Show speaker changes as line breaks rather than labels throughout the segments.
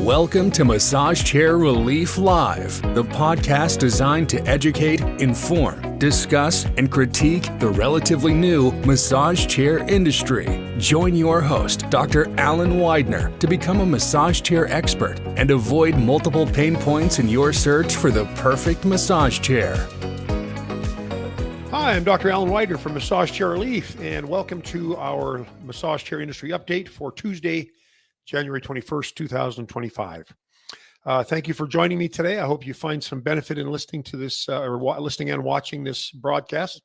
Welcome to Massage Chair Relief Live, the podcast designed to educate, inform, discuss, and critique the relatively new massage chair industry. Join your host, Dr. Alan Widener, to become a massage chair expert and avoid multiple pain points in your search for the perfect massage chair.
Hi, I'm Dr. Alan Widener from Massage Chair Relief, and welcome to our massage chair industry update for Tuesday, January 21st, 2025. Thank you for joining me today. I hope you find some benefit in listening to this listening and watching this broadcast.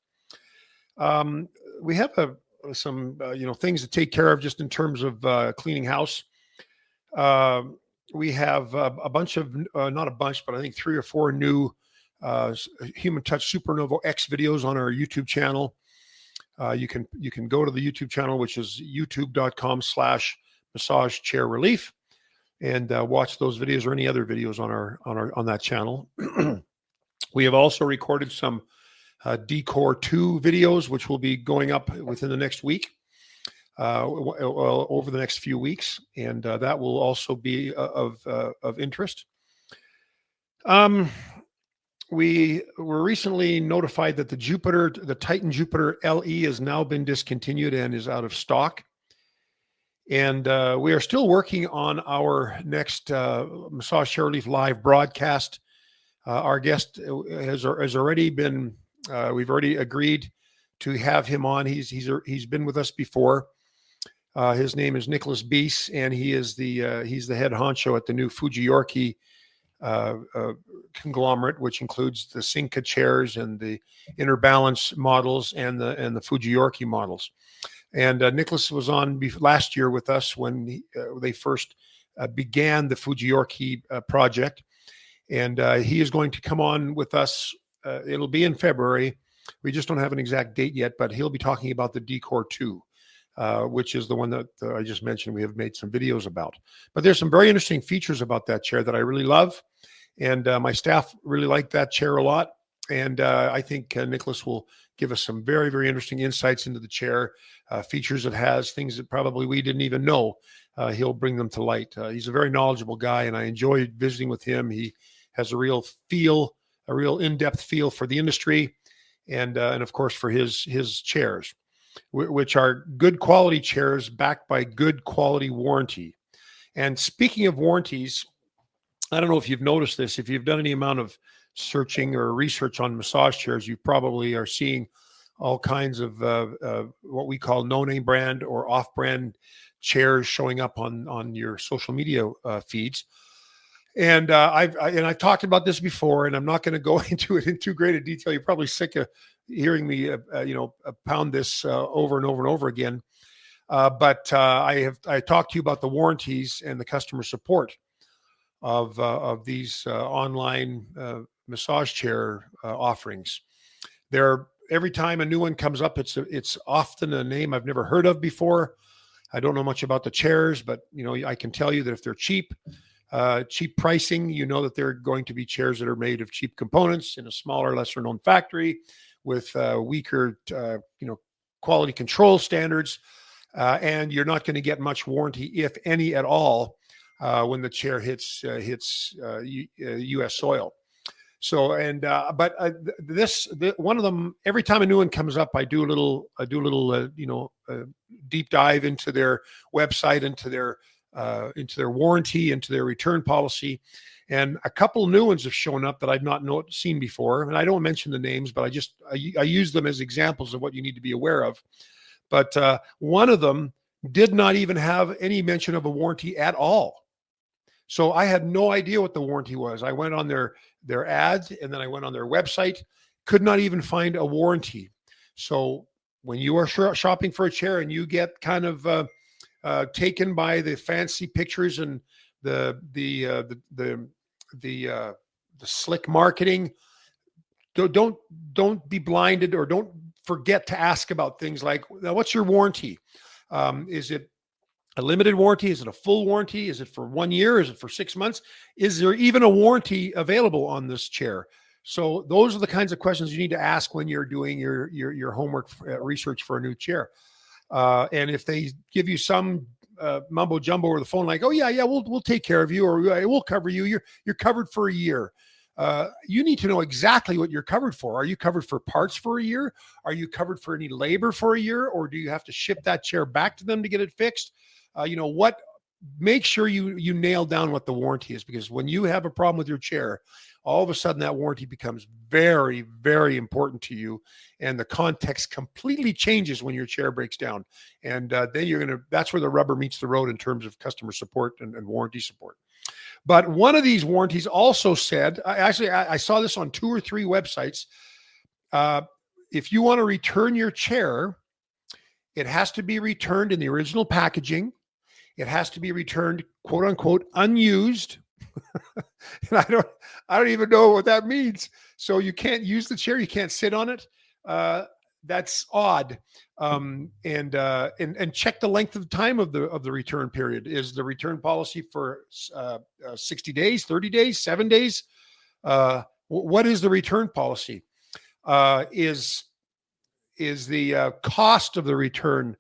We have some things to take care of just in terms of cleaning house. We have a bunch of, not a bunch, but I think 3 or 4 new Human Touch Supernova X videos on our YouTube channel. You can go to the YouTube channel, which is youtube.com/massage chair relief, and watch those videos or any other videos on that channel. We have also recorded some Decor 2 videos, which will be going up within the next week, over the next few weeks, and that will also be of interest. We were recently notified that the Titan Jupiter LE has now been discontinued and is out of stock. And we are still working on our next Massage Chair Relief Live broadcast. Our guest has already been, we've already agreed to have him on. He's been with us before. His name is Nicholas Bies, and he's the head honcho at the new Fujiorki conglomerate, which includes the Sinca chairs and the Inner Balance models and the Fujiorki models. And Nicholas was on last year with us when they first began the Fujiorki project, and he is going to come on with us. It'll be in February. We just don't have an exact date yet, but he'll be talking about the Decor 2, which is the one that I just mentioned. We have made some videos about. But there's some very interesting features about that chair that I really love, and my staff really like that chair a lot. And I think Nicholas will give us some very, very interesting insights into the chair, features it has, things that probably we didn't even know. He'll bring them to light. He's a very knowledgeable guy, and I enjoy visiting with him. He has a real in-depth feel for the industry, and of course for his chairs, which are good quality chairs backed by good quality warranty. And speaking of warranties, I don't know if you've noticed this. If you've done any amount of searching or research on massage chairs, you probably are seeing all kinds of what we call no-name brand or off-brand chairs showing up on your social media feeds. And I've talked about this before, and I'm not going to go into it in too great a detail. You're probably sick of hearing me, pound this over and over and over again. But I talked to you about the warranties and the customer support of these online massage chair offerings. Every time a new one comes up, it's often a name I've never heard of before. I don't know much about the chairs, but I can tell you that if they're cheap pricing, that they're going to be chairs that are made of cheap components in a smaller, lesser known factory with weaker quality control standards, and you're not going to get much warranty, if any at all, when the chair hits U.S. soil. So, but one of them, every time a new one comes up, I do a little deep dive into their website, into their warranty, into their return policy, and a couple new ones have shown up that I've not seen before. And I don't mention the names, but I use them as examples of what you need to be aware of. But one of them did not even have any mention of a warranty at all. So I had no idea what the warranty was. I went on their ads, and then I went on their website, could not even find a warranty. So when you are shopping for a chair and you get kind of taken by the fancy pictures and the slick marketing, don't be blinded, or don't forget to ask about things like, what's your warranty? Is it a limited warranty? Is it a full warranty? Is it for 1 year? Is it for 6 months? Is there even a warranty available on this chair? So those are the kinds of questions you need to ask when you're doing your homework research for a new chair. And if they give you some mumbo jumbo over the phone, like, oh yeah, we'll take care of you, or we'll cover you. You're covered for a year. You need to know exactly what you're covered for. Are you covered for parts for a year? Are you covered for any labor for a year? Or do you have to ship that chair back to them to get it fixed? Make sure you nail down what the warranty is, because when you have a problem with your chair, all of a sudden that warranty becomes very, very important to you. And the context completely changes when your chair breaks down. And then that's where the rubber meets the road in terms of customer support and warranty support. But one of these warranties also said, I saw this on 2 or 3 websites. If you want to return your chair, it has to be returned in the original packaging. It has to be returned, quote unquote, unused. And I don't even know what that means. So you can't use the chair. You can't sit on it. That's odd. And check the length of time of the return period. Is the return policy for 60 days, 30 days, 7 days? What is the return policy? Is the cost of the return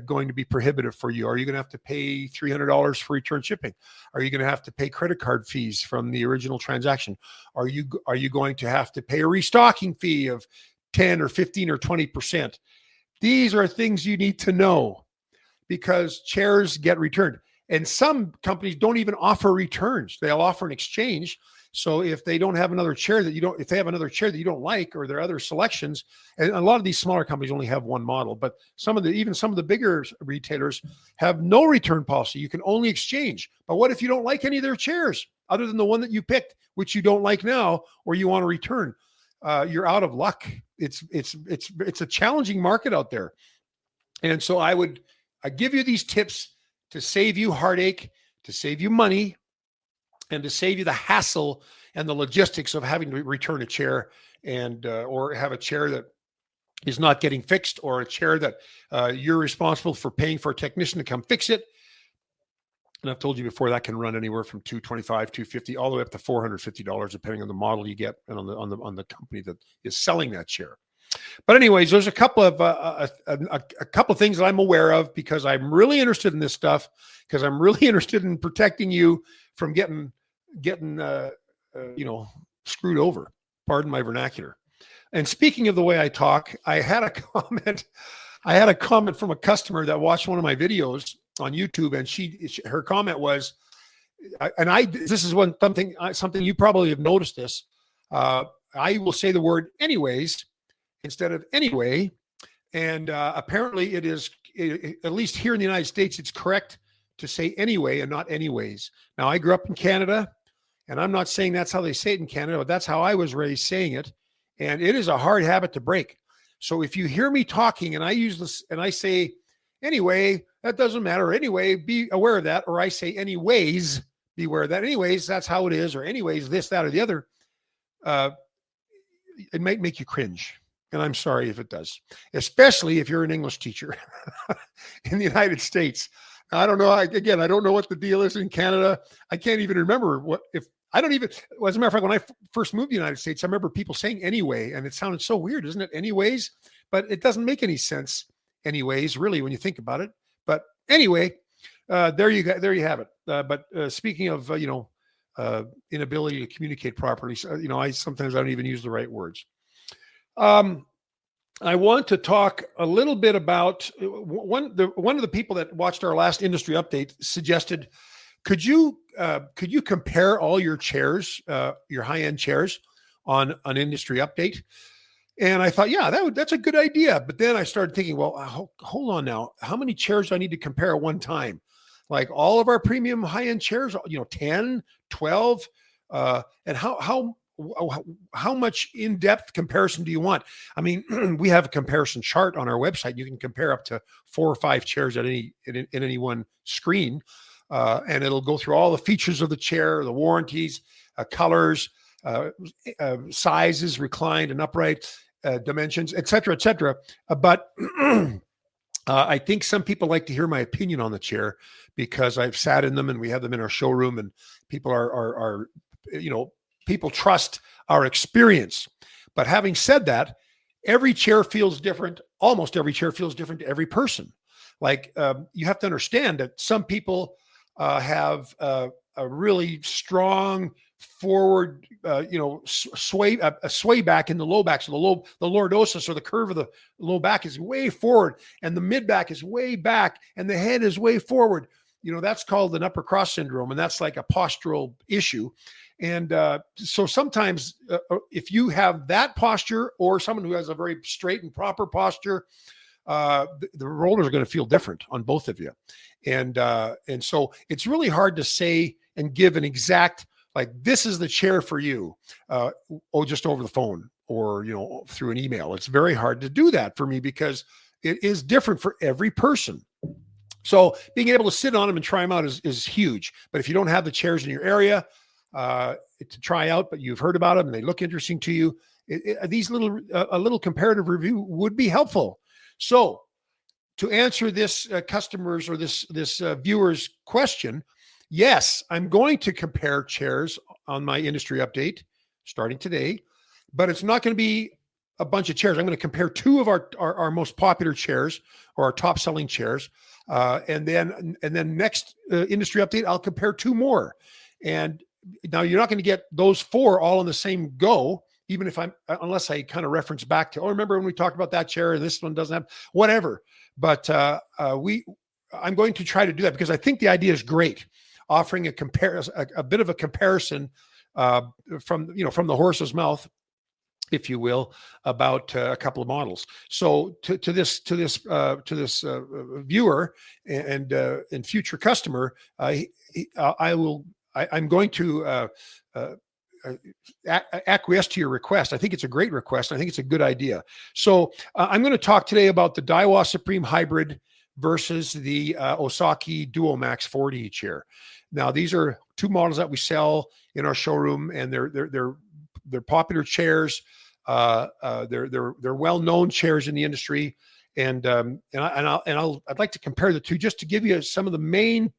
going to be prohibitive for you? Are you going to have to pay $300 for return shipping? Are you going to have to pay credit card fees from the original transaction? Are you going to have to pay a restocking fee of 10 or 15 or 20%? These are things you need to know, because chairs get returned. And some companies don't even offer returns. They'll offer an exchange. So if they don't have another chair if they have another chair that you don't like, or their other selections, and a lot of these smaller companies only have one model, but even some of the bigger retailers have no return policy. You can only exchange. But what if you don't like any of their chairs other than the one that you picked, which you don't like now, or you want to return? You're out of luck. It's a challenging market out there. And so I give you these tips to save you heartache, to save you money, and to save you the hassle and the logistics of having to return a chair or have a chair that is not getting fixed, or a chair that you're responsible for paying for a technician to come fix it. And I've told you before, that can run anywhere from $225, $250, all the way up to $450, depending on the model you get and on the company that is selling that chair. But anyways, there's a couple of things that I'm aware of, because I'm really interested in this stuff, because I'm really interested in protecting you from getting screwed over. Pardon my vernacular. And speaking of the way I talk, I had a comment from a customer that watched one of my videos on YouTube, and her comment was, this is something you probably have noticed this. I will say the word anyways instead of anyway. And apparently it is, at least here in the United States, it's correct to say anyway and not anyways. Now, I grew up in Canada, and I'm not saying that's how they say it in Canada, but that's how I was raised saying it. And it is a hard habit to break. So if you hear me talking and I use this and I say, anyway, that doesn't matter. Anyway, be aware of that. Or I say, anyways, be aware of that. Anyways, that's how it is. Or anyways, this, that, or the other. It might make you cringe. And I'm sorry if it does, especially if you're an English teacher in the United States. I don't know. I don't know what the deal is in Canada. I can't even remember as a matter of fact, when I first moved to the United States, I remember people saying anyway, and it sounded so weird, isn't it? Anyways, but it doesn't make any sense anyways, really, when you think about it. But anyway, there you have it. But speaking of, inability to communicate properly, sometimes I don't even use the right words. I want to talk a little bit about one of the people that watched our last industry update suggested, could you compare all your chairs, your high-end chairs, on an industry update? And I thought, yeah, that's a good idea. But then I started thinking, well, hold on now. How many chairs do I need to compare at one time? Like all of our premium high-end chairs, 10, 12, and how much in-depth comparison do you want? I mean, we have a comparison chart on our website. You can compare up to 4 or 5 chairs in any one screen, and it'll go through all the features of the chair, the warranties, colors, sizes, reclined and upright, dimensions, et cetera, et cetera. But I think some people like to hear my opinion on the chair, because I've sat in them and we have them in our showroom, and people are people trust our experience. But having said that, every chair feels different. Almost every chair feels different to every person. Like you have to understand that some people have a really strong forward, sway, a sway back in the low back. So the lordosis, or the curve of the low back, is way forward, and the mid back is way back, and the head is way forward. That's called an upper cross syndrome, and that's like a postural issue. And so sometimes if you have that posture, or someone who has a very straight and proper posture, the rollers are going to feel different on both of you. And so it's really hard to say and give an exact, like, this is the chair for you, just over the phone, or, through an email. It's very hard to do that for me, because it is different for every person. So being able to sit on them and try them out is huge. But if you don't have the chairs in your area to try out, but you've heard about them and they look interesting to you, a little comparative review would be helpful. So to answer this customer's or this viewer's question, yes, I'm going to compare chairs on my industry update starting today, but it's not going to be a bunch of chairs. I'm going to compare two of our most popular chairs, or our top selling chairs. And then next industry update, I'll compare two more. And now you're not going to get those four all in the same go, even if unless I kind of reference back to, remember when we talked about that chair and this one doesn't have, whatever. But I'm going to try to do that, because I think the idea is great, offering a bit of a comparison from the horse's mouth, if you will, about a couple of models. So to this viewer and future customer, I'm going to acquiesce to your request. I think it's a great request. I think it's a good idea. So I'm going to talk today about the Daiwa Supreme Hybrid versus the Osaki Duomax 4D chair. Now, these are two models that we sell in our showroom, and they're popular chairs. They're well-known chairs in the industry, and I'd like to compare the two, just to give you some of the main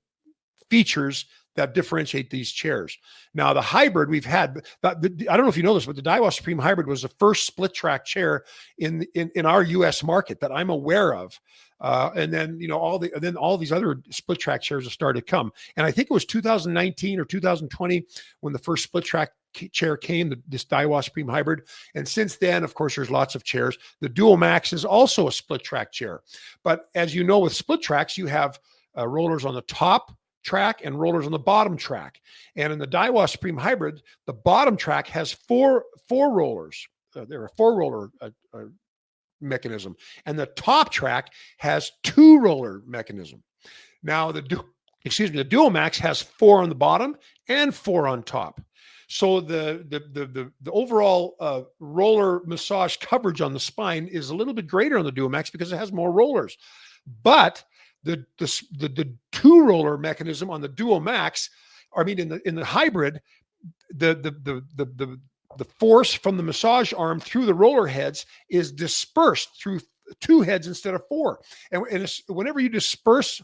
features that differentiate these chairs. Now, the hybrid we've had, I don't know if you know this, but the Daiwa Supreme Hybrid was the first split track chair in our U.S. market that I'm aware of. And then, all these other split track chairs have started to come. And I think it was 2019 or 2020 when the first split track chair came, this Daiwa Supreme Hybrid. And since then, of course, there's lots of chairs. The Duomax is also a split track chair. But as you know, with split tracks, you have rollers on the top track and rollers on the bottom track. And in the Daiwa Supreme Hybrid, the bottom track has four rollers. They're a 4-roller mechanism, and the top track has 2-roller mechanism. Now the Duomax has 4 on the bottom and 4 on top. So the overall roller massage coverage on the spine is a little bit greater on the Duomax because it has more rollers. But the 2-roller mechanism on the Duomax, in the hybrid, the force from the massage arm through the roller heads is dispersed through 2 heads instead of 4. And whenever you disperse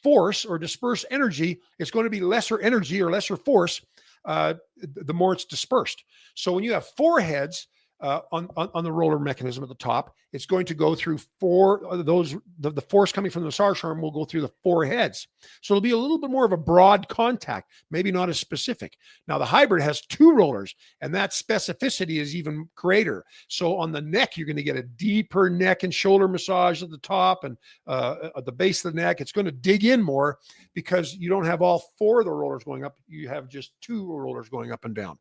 force or disperse energy, it's going to be lesser energy or lesser force the more it's dispersed. So when you have 4 heads on the roller mechanism at the top, it's going to go through 4 of those. The force coming from the massage arm will go through the 4 heads. So it'll be a little bit more of a broad contact, maybe not as specific. Now the hybrid has 2 rollers, and that specificity is even greater. So on the neck, you're going to get a deeper neck and shoulder massage at the top, and at the base of the neck, it's going to dig in more because you don't have all 4 of the rollers going up. You have just 2 rollers going up and down.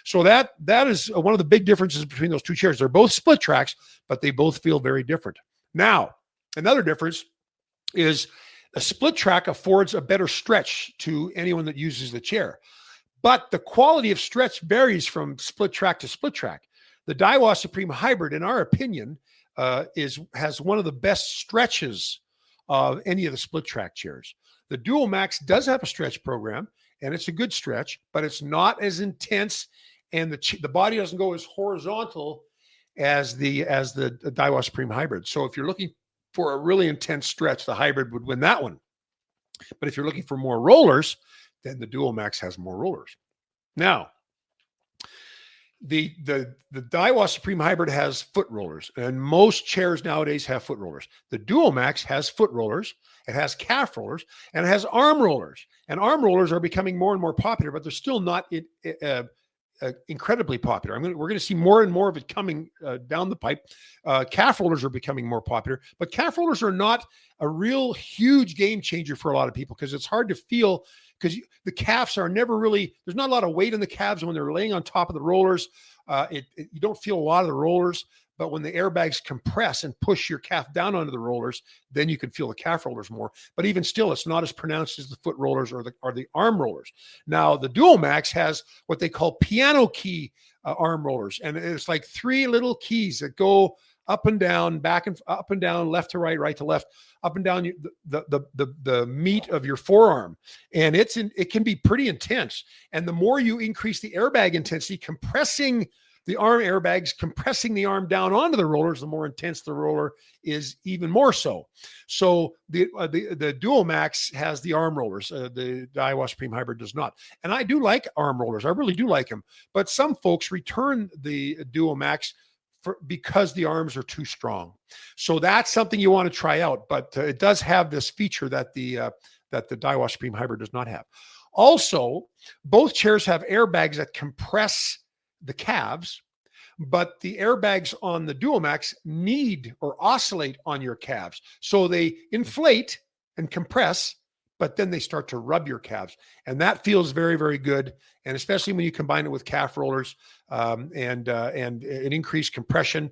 So that is one of the big differences between those 2 chairs. They're both split tracks, but they both feel very different. Now, another difference is a split track affords a better stretch to anyone that uses the chair, but the quality of stretch varies from split track to split track. The Daiwa Supreme Hybrid, in our opinion, has one of the best stretches of any of the split track chairs. The Duomax does have a stretch program, and it's a good stretch, but it's not as intense, and the body doesn't go as horizontal as the Daiwa Supreme Hybrid. So if you're looking for a really intense stretch, the hybrid would win that one. But if you're looking for more rollers, then the Duomax has more rollers. Now, The Daiwa Supreme Hybrid has foot rollers, and most chairs nowadays have foot rollers. The DuoMax has foot rollers, it has calf rollers, and it has arm rollers. And arm rollers are becoming more and more popular, but they're still not incredibly popular. We're going to see more and more of it coming down the pipe. Calf rollers are becoming more popular, but calf rollers are not a real huge game changer for a lot of people because it's hard to feel, because the calves are never really, there's not a lot of weight in the calves when they're laying on top of the rollers. You don't feel a lot of the rollers, but when the airbags compress and push your calf down onto the rollers, then you can feel the calf rollers more. But even still, it's not as pronounced as the foot rollers or the arm rollers. Now, the DuoMax has what they call piano key arm rollers, and it's like 3 little keys that go up and down, back and up and down, left to right, right to left, up and down the meat of your forearm, and it can be pretty intense. And the more you increase the airbag intensity, compressing the arm airbags, compressing the arm down onto the rollers, the more intense the roller is, even more so. So the DuoMax has the arm rollers. The Daiwa Supreme Hybrid does not. And I do like arm rollers. I really do like them. But some folks return the DuoMax because the arms are too strong. So that's something you want to try out. But it does have this feature that the Daiwa Supreme Hybrid does not have. Also, both chairs have airbags that compress the calves, but the airbags on the DuoMax need or oscillate on your calves. So they inflate and compress, but then they start to rub your calves. And that feels very, very good. And especially when you combine it with calf rollers and an increased compression,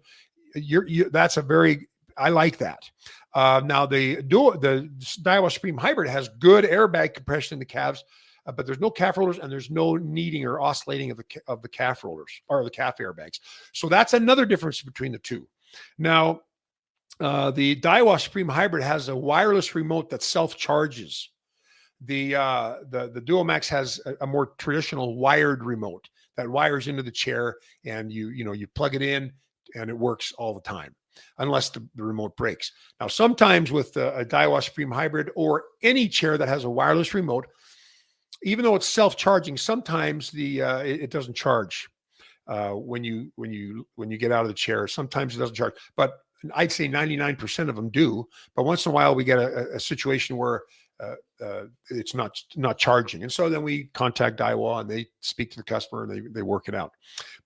I like that. Now the Daiwa Supreme Hybrid has good airbag compression in the calves, but there's no calf rollers and there's no kneading or oscillating of the calf rollers or the calf airbags. So that's another difference between the two. Now, the Daiwa Supreme Hybrid has a wireless remote that self-charges. The DuoMax has a more traditional wired remote that wires into the chair, and you plug it in and it works all the time, unless the remote breaks. Now, sometimes with a Daiwa Supreme Hybrid or any chair that has a wireless remote, even though it's self-charging, sometimes it doesn't charge when you get out of the chair. Sometimes it doesn't charge, but I'd say 99% of them do. But once in a while, we get a situation where it's not charging, and so then we contact Daiwa and they speak to the customer and they work it out.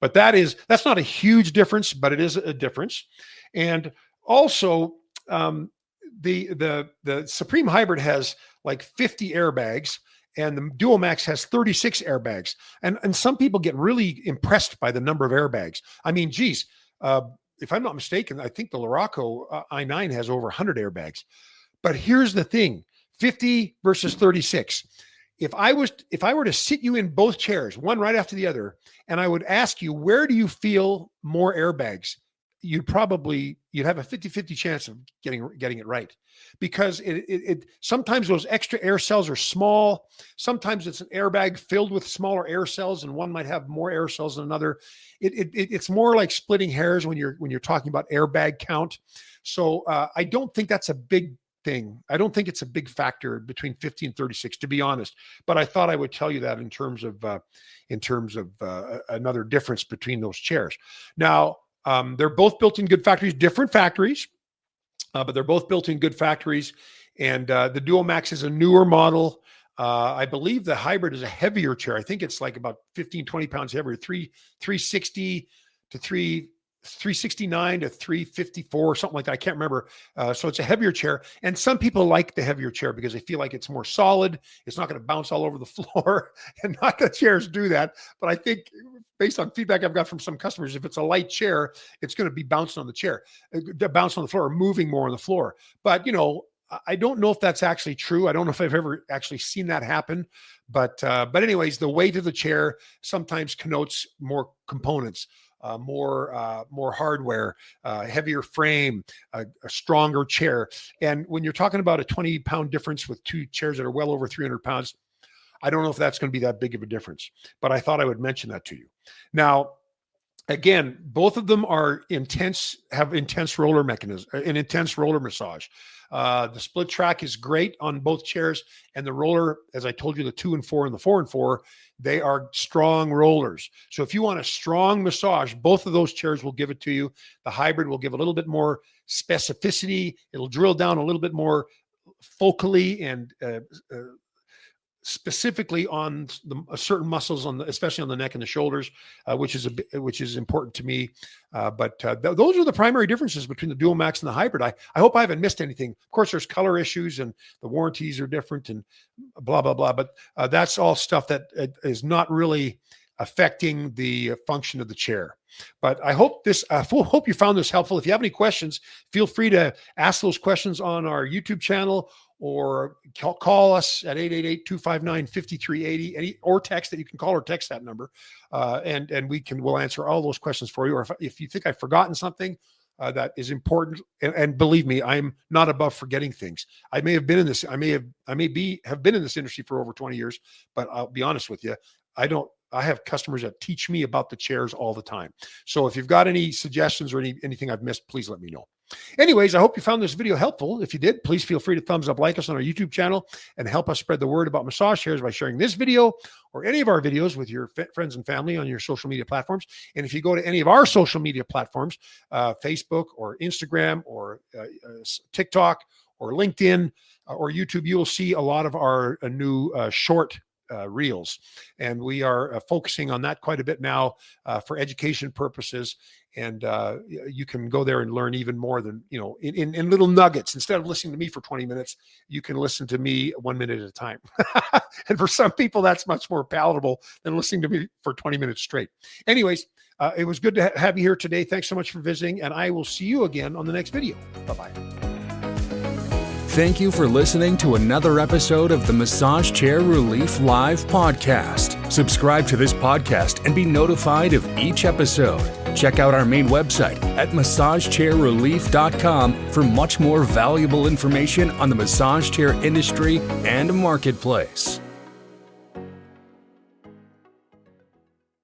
But that's not a huge difference, but it is a difference. And also, the Supreme Hybrid has like 50 airbags. And the DuoMax has 36 airbags. And some people get really impressed by the number of airbags. I mean, geez, if I'm not mistaken, I think the Luraco i9 has over 100 airbags. But here's the thing, 50 versus 36. If I were to sit you in both chairs, one right after the other, and I would ask you, where do you feel more airbags? You'd have a 50-50 chance of getting it right, because it sometimes those extra air cells are small. Sometimes it's an airbag filled with smaller air cells, and one might have more air cells than another. It's more like splitting hairs when you're talking about airbag count. So I don't think that's a big thing. I don't think it's a big factor between 50 and 36, to be honest. But I thought I would tell you that in terms of another difference between those chairs. Now, they're both built in good factories, different factories, but they're both built in good factories. And the DuoMax is a newer model. I believe the Hybrid is a heavier chair. I think it's like about 15, 20 pounds heavier, 360 to 369 to 354, something like that. I can't remember. So it's a heavier chair. And some people like the heavier chair because they feel like it's more solid. It's not going to bounce all over the floor, and not that chairs do that. But I think based on feedback I've got from some customers, if it's a light chair, it's going to be bouncing on the chair, bouncing on the floor, moving more on the floor. But, I don't know if that's actually true. I don't know if I've ever actually seen that happen. But anyways, the weight of the chair sometimes connotes more components. More hardware, heavier frame, a stronger chair. And when you're talking about a 20-pound difference with two chairs that are well over 300 pounds, I don't know if that's going to be that big of a difference. But I thought I would mention that to you. Now, Again, both of them are have intense roller mechanism, an intense roller massage. The split track is great on both chairs, and the roller, as I told you, the 2 and 4 and the 4 and 4, they are strong rollers. So if you want a strong massage, both of those chairs will give it to you. The hybrid will give a little bit more specificity. It'll drill down a little bit more focally and specifically on certain muscles especially on the neck and the shoulders, which is important to me. But those are the primary differences between the DualMax and the hybrid. I hope I haven't missed anything. Of course, there's color issues and the warranties are different and blah, blah, blah. But that's all stuff that is not really affecting the function of the chair. But I hope hope you found this helpful. If you have any questions, feel free to ask those questions on our YouTube channel, or call us at 888-259-5380, or text that. You can call or text that number, and we'll answer all those questions for you. Or if you think I've forgotten something that is important, and believe me, I'm not above forgetting things. I may have been in this. I may have been in this industry for over 20 years, but I'll be honest with you, I have customers that teach me about the chairs all the time. So if you've got any suggestions or anything I've missed, please let me know. Anyways, I hope you found this video helpful. If you did, please feel free to thumbs up, like us on our YouTube channel, and help us spread the word about massage chairs by sharing this video or any of our videos with your friends and family on your social media platforms. And if you go to any of our social media platforms, Facebook or Instagram or TikTok or LinkedIn or YouTube, you will see a lot of our new short reels, and we are focusing on that quite a bit now for education purposes. And you can go there and learn even more than, in little nuggets. Instead of listening to me for 20 minutes, you can listen to me 1 minute at a time. And for some people, that's much more palatable than listening to me for 20 minutes straight. Anyways, it was good to have you here today. Thanks so much for visiting, and I will see you again on the next video. Bye-bye.
Thank you for listening to another episode of the Massage Chair Relief Live podcast. Subscribe to this podcast and be notified of each episode. Check out our main website at massagechairrelief.com for much more valuable information on the massage chair industry and marketplace.